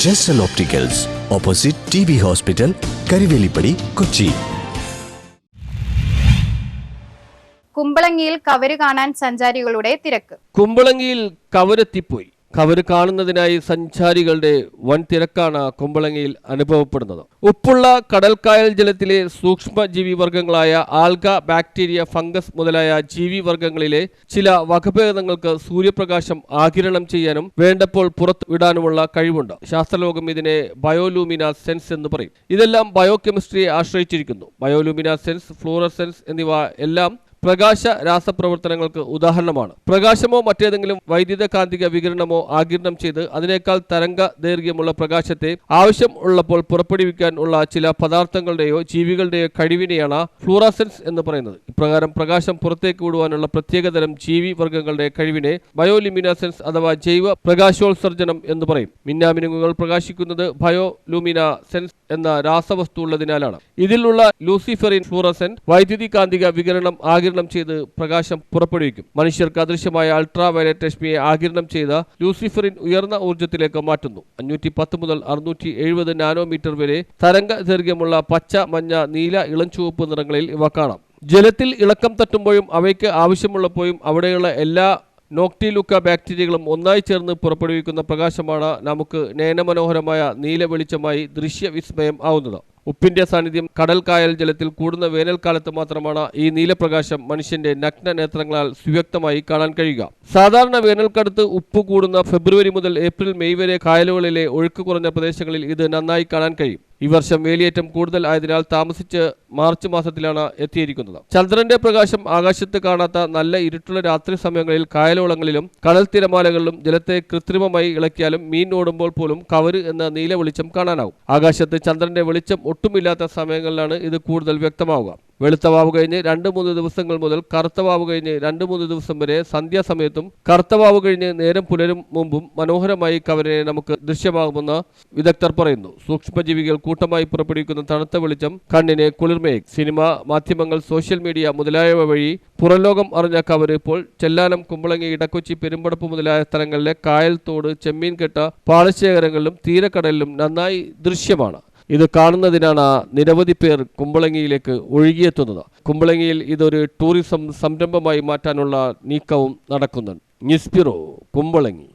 Jesal opticals, opposite TB hospital, Karuvelipady, Kochi. കുമ്പളങ്ങിയിൽ കവര് കാണാൻ സഞ്ചാരികളുടെ തിരക്ക്. കുമ്പളങ്ങിയിൽ കവരെത്തിപ്പോയി. കവര് കാണുന്നതിനായി സഞ്ചാരികളുടെ വൻ തിരക്കാണ് കുമ്പളങ്ങിയിൽ അനുഭവപ്പെടുന്നത്. ഉപ്പുള്ള കടൽക്കായൽ ജലത്തിലെ സൂക്ഷ്മജീവി വർഗ്ഗങ്ങളായ ആൽഗ, ബാക്ടീരിയ, ഫംഗസ് മുതലായ ജീവി വർഗ്ഗങ്ങളിലെ ചില വകഭേദങ്ങൾക്ക് സൂര്യപ്രകാശം ആഗിരണം ചെയ്യാനും വേണ്ടപ്പോൾ പുറത്തു വിടാനുമുള്ള കഴിവുണ്ട്. ശാസ്ത്രലോകം ഇതിനെ ബയോലൂമിനസെൻസ് എന്ന് പറയും. ഇതെല്ലാം ബയോകെമിസ്ട്രിയെ ആശ്രയിച്ചിരിക്കുന്നു. ബയോലൂമിനസെൻസ്, ഫ്ലൂറസെൻസ് എന്നിവ എല്ലാം പ്രകാശ രാസപ്രവർത്തനങ്ങൾക്ക് ഉദാഹരണമാണ്. പ്രകാശമോ മറ്റേതെങ്കിലും വൈദ്യുത കാന്തിക വികിരണമോ ആഗിരണം ചെയ്ത് അതിനേക്കാൾ തരംഗ ദൈർഘ്യമുള്ള പ്രകാശത്തെ ആവശ്യം ഉള്ളപ്പോൾ പുറപ്പെടുവിക്കാൻ ഉള്ള ചില പദാർത്ഥങ്ങളുടെയോ ജീവികളുടെയോ കഴിവിനെയാണ് ഫ്ലൂറസെൻസ് എന്ന് പറയുന്നത്. ഇപ്രകാരം പ്രകാശം പുറത്തേക്ക് വിടുവാനുള്ള പ്രത്യേകതരം ജീവി വർഗ്ഗങ്ങളുടെ കഴിവിനെ ബയോലുമിനസെൻസ് അഥവാ ജൈവ പ്രകാശോത്സർജനം എന്ന് പറയും. മിന്നാമിനുങ്ങുകൾ പ്രകാശിക്കുന്നത് ബയോലുമിനസെൻസ് എന്ന രാസവസ്തു ഉള്ളതിനാലാണ്. ഇതിലുള്ള ലൂസിഫെറിൻ ഫ്ലൂറസെന്റ് വൈദ്യുതി കാന്തിക വികിരണം ആഗിരണം ചെയ്ത് പ്രകാശം പുറപ്പെടുവിക്കും. മനുഷ്യർക്ക് അദൃശ്യമായ അൾട്രാ വയലറ്റ് രശ്മിയെ ആഗിരണം ചെയ്ത ലൂസിഫറിൻ ഉയർന്ന ഊർജ്ജത്തിലേക്ക് മാറ്റുന്നു. 510 മുതൽ 670 നാനോമീറ്റർ വരെ തരംഗ ദൈർഘ്യമുള്ള പച്ച, മഞ്ഞ, നീല, ഇളം ചുവപ്പ് നിറങ്ങളിൽ ഇവ കാണാം. ജലത്തിൽ ഇളക്കം തട്ടുമ്പോഴും അവയ്ക്ക് ആവശ്യമുള്ളപ്പോഴും അവിടെയുള്ള എല്ലാ നോക്ടിലുക്ക ബാക്ടീരിയകളും ഒന്നായി ചേർന്ന് പുറപ്പെടുവിക്കുന്ന പ്രകാശമാണ് നമുക്ക് നയനമനോഹരമായ നീല വെളിച്ചമായി ദൃശ്യവിസ്മയം ആവുന്നത്. ഉപ്പിന്റെ സാന്നിധ്യം കടൽ കായൽ ജലത്തിൽ കൂടുന്ന വേനൽക്കാലത്ത് മാത്രമാണ് ഈ നീലപ്രകാശം മനുഷ്യന്റെ നഗ്ന നേത്രങ്ങളാൽ സുവ്യക്തമായി കാണാൻ കഴിയുക. സാധാരണ വേനൽക്കാലത്ത് ഉപ്പ് കൂടുന്ന ഫെബ്രുവരി മുതൽ ഏപ്രിൽ, മെയ് വരെ കായലുകളിലെ ഒഴുക്ക് കുറഞ്ഞ പ്രദേശങ്ങളിൽ ഇത് നന്നായി കാണാൻ കഴിയും. ഈ വർഷം വേലിയേറ്റം കൂടുതൽ ആയതിനാൽ താമസിച്ച് മാർച്ച് മാസത്തിലാണ് എത്തിയിരിക്കുന്നത്. ചന്ദ്രന്റെ പ്രകാശം ആകാശത്ത് കാണാത്ത നല്ല ഇരുട്ടുള്ള രാത്രി സമയങ്ങളിൽ കായലോളങ്ങളിലും കടൽ തിരമാലകളിലും ജലത്തെ കൃത്രിമമായി ഇളക്കിയാലും മീൻ ഓടുമ്പോൾ പോലും കവര് എന്ന നീല വെളിച്ചം കാണാനാവും. ആകാശത്ത് ചന്ദ്രന്റെ വെളിച്ചം ഒട്ടുമില്ലാത്ത സമയങ്ങളിലാണ് ഇത് കൂടുതൽ വ്യക്തമാവുക. വെളുത്ത വാവ് കഴിഞ്ഞ് 2-3 ദിവസങ്ങൾ മുതൽ കറുത്ത വാവ് കഴിഞ്ഞ് 2-3 ദിവസം വരെ സന്ധ്യാസമയത്തും കറുത്ത വാവ് കഴിഞ്ഞ് നേരം പുലരും മുമ്പും മനോഹരമായി കവരിനെ നമുക്ക് ദൃശ്യമാകുമെന്ന് വിദഗ്ധർ പറയുന്നു. സൂക്ഷ്മജീവികൾ കൂട്ടമായി പുറപ്പെടുവിക്കുന്ന തണുത്ത വെളിച്ചം കണ്ണിനെ കുളിർമയേക്കും. സിനിമ, മാധ്യമങ്ങൾ, സോഷ്യൽ മീഡിയ മുതലായവ വഴി പുറംലോകം അറിഞ്ഞ കവര് ഇപ്പോൾ ചെല്ലാനം, കുമ്പളങ്ങി, ഇടക്കൊച്ചി, പെരുമ്പടപ്പ് മുതലായ സ്ഥലങ്ങളിലെ കായൽ, തോട്, ചെമ്മീൻ കെട്ട പാടശേഖരങ്ങളിലും തീരക്കടലിലും നന്നായി ദൃശ്യമാണ്. ഇത് കാണുന്നതിനാണ് നിരവധി പേർ കുമ്പളങ്ങിയിലേക്ക് ഒഴുകിയെത്തുന്നത്. കുമ്പളങ്ങിയിൽ ഇതൊരു ടൂറിസം സംരംഭമായി മാറ്റാനുള്ള നീക്കവും നടക്കുന്നുണ്ട്. News bureau, Kumbalangi.